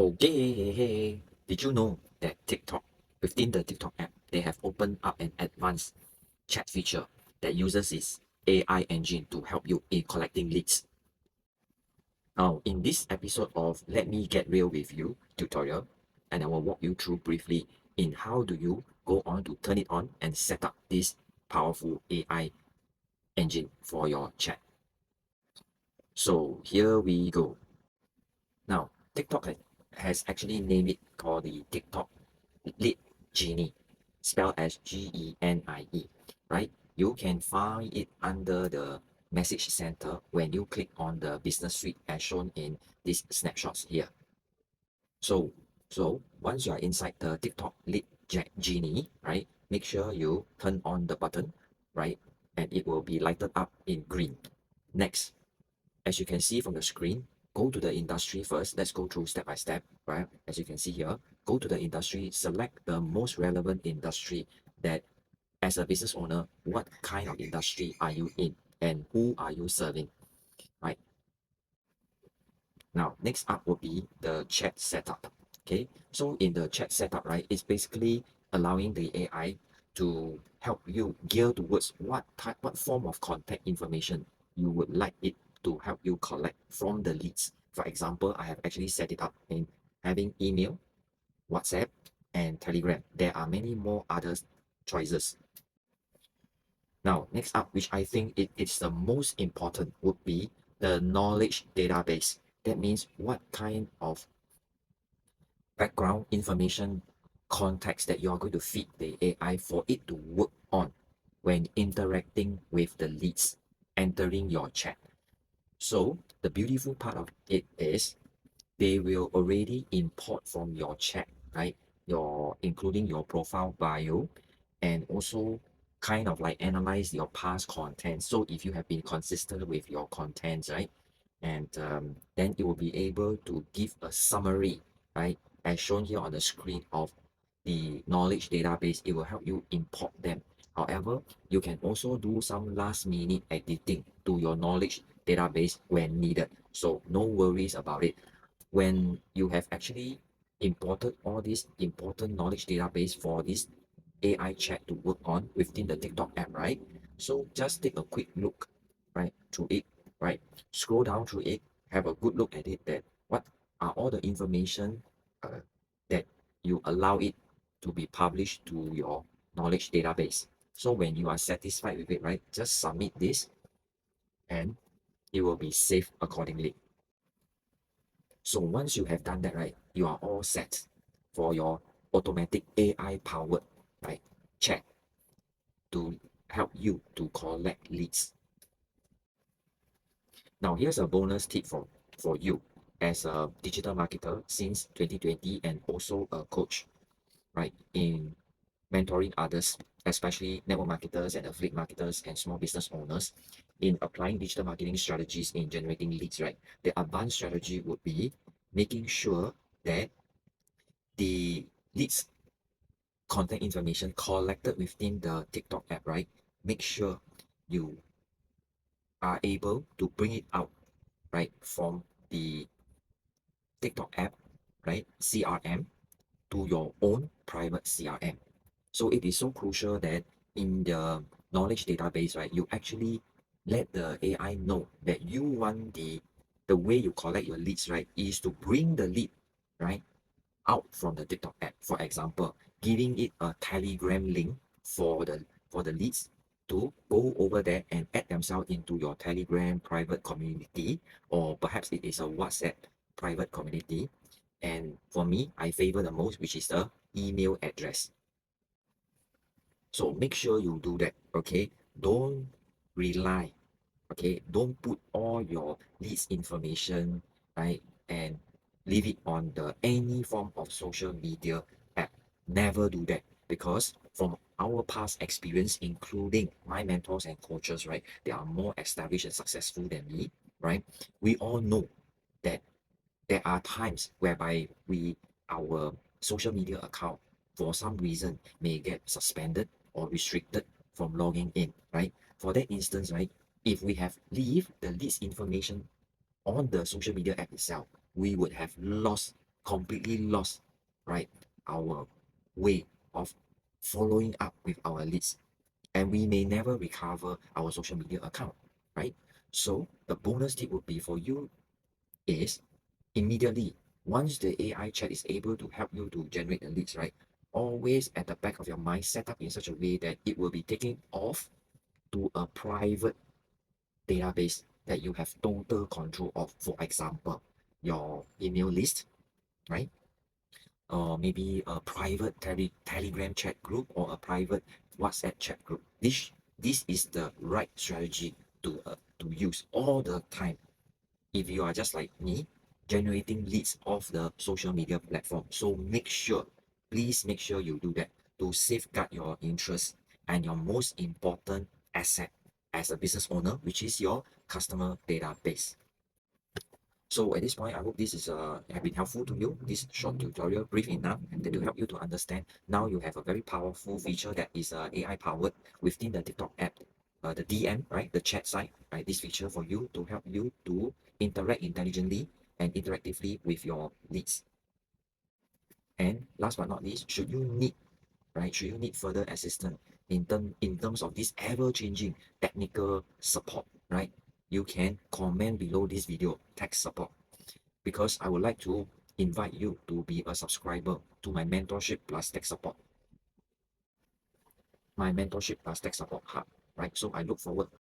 Okay, hey. Did you know that within the TikTok app, they have opened up an advanced chat feature that uses its AI engine to help you in collecting leads? Now, in this episode of Let Me Get Real With You tutorial, and I will walk you through briefly in how do you go on to turn it on and set up this powerful AI engine for your chat. So here we go. Now, has actually named it called the TikTok Lead Genie, spelled as Genie, right? You can find it under the message center when you click on the business suite as shown in these snapshots here. So once you are inside the TikTok Lead Genie, right? Make sure you turn on the button, right? And it will be lighted up in green. Next, as you can see from the screen, go to the industry first. Let's go through step by step, right? As you can see here, go to the industry, select the most relevant industry that as a business owner, what kind of industry are you in and who are you serving, right? Now, next up will be the chat setup. Okay, so in the chat setup, right, it's basically allowing the AI to help you gear towards what form of contact information you would like it to help you collect from the leads. For example, I have actually set it up in having email, WhatsApp, and Telegram. There are many more other choices. Now, next up, which I think it is the most important, would be the knowledge database. That means what kind of background information context that you're going to feed the AI for it to work on when interacting with the leads entering your chat. So the beautiful part of it is they will already import from your chat, right? Your including your profile bio and also kind of like analyze your past content. So if you have been consistent with your contents, right? And then it will be able to give a summary, right? As shown here on the screen of the knowledge database, it will help you import them. However, you can also do some last minute editing to your knowledge database when needed. So no worries about it. When you have actually imported all these important knowledge database for this AI chat to work on within the TikTok app, right? So just take a quick look, right, through it, right? Scroll down through it, have a good look at it that what are all the information that you allow it to be published to your knowledge database. So when you are satisfied with it, right, just submit this and it will be saved accordingly. So once you have done that, right, you are all set for your automatic AI powered, right, chat to help you to collect leads. Now, here's a bonus tip for you as a digital marketer since 2020 and also a coach, right, in mentoring others, especially network marketers and affiliate marketers and small business owners in applying digital marketing strategies in generating leads, right? The advanced strategy would be making sure that the leads contact information collected within the TikTok app, right? Make sure you are able to bring it out, right, from the TikTok app, right, CRM to your own private CRM. So it is so crucial that in the knowledge database, right, you actually let the AI know that you want the way you collect your leads, right, is to bring the lead, right, out from the TikTok app. For example, giving it a Telegram link for the leads to go over there and add themselves into your Telegram private community, or perhaps it is a WhatsApp private community. And for me, I favor the most, which is the email address. So make sure you do that, okay? Don't rely, okay? Don't put all your leads information, right? And leave it on the any form of social media app. Never do that because from our past experience, including my mentors and coaches, right? They are more established and successful than me, right? We all know that there are times whereby our social media account for some reason may get suspended or restricted from logging in, right? For that instance, right, if we have leave the leads information on the social media app itself, we would have lost completely lost, right, our way of following up with our leads, and we may never recover our social media account, right? So the bonus tip would be for you is immediately once the AI chat is able to help you to generate the leads, right? Always at the back of your mind, set up in such a way that it will be taken off to a private database that you have total control of. For example, your email list, right? Or maybe a private Telegram chat group or a private WhatsApp chat group. This is the right strategy to use all the time if you are just like me, generating leads off the social media platform. So make sure, please make sure you do that to safeguard your interests and your most important asset as a business owner, which is your customer database. So at this point, I hope this is have been helpful to you. This short tutorial, brief enough, that to help you to understand. Now you have a very powerful feature that is AI powered within the TikTok app, the DM, right, the chat side, right. This feature for you to help you to interact intelligently and interactively with your leads. And last but not least, should you need, right, should you need further assistance in terms of this ever-changing technical support, right, you can comment below this video, tech support, because I would like to invite you to be a subscriber to my mentorship plus tech support, hub, right? So I look forward